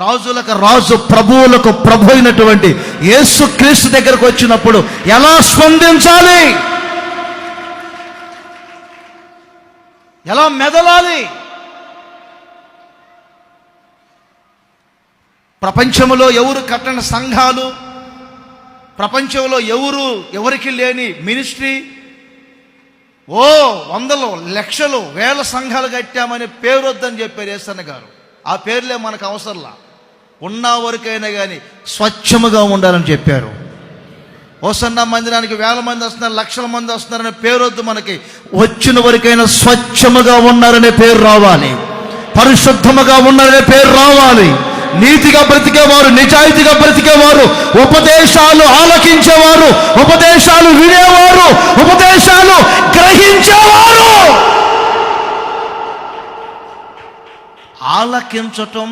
రాజులకు రాజు, ప్రభువులకు ప్రభు అయినటువంటి యేసుక్రీస్తు దగ్గరకు వచ్చినప్పుడు ఎలా స్పందించాలి, ఎలా మెదలాలి? ప్రపంచంలో ఎవరు కట్టని సంఘాలు, ప్రపంచంలో ఎవరికి లేని మినిస్ట్రీ, వందలు లక్షలు వేల సంఘాలు కట్టామని పేరు వద్దని చెప్పారు యేసన్న గారు. ఆ పేర్లే మనకు అవసరంలా, ఉన్న వరకైనా కానీ స్వచ్ఛముగా ఉండాలని చెప్పారు. హోసన్న మందిరానికి వేల మంది వస్తున్నారు, లక్షల మంది వస్తున్నారనే పేరు వద్దు మనకి. వచ్చిన వరకైనా స్వచ్ఛముగా ఉన్నారనే పేరు రావాలి, పరిశుద్ధముగా ఉన్నారనే పేరు రావాలి. నీతిగా బ్రతికేవారు, నిజాయితీగా బ్రతికేవారు, ఉపదేశాలు ఆలకించేవారు, ఉపదేశాలు వినేవారు, ఉపదేశాలు గ్రహించేవారు. ఆలకించటం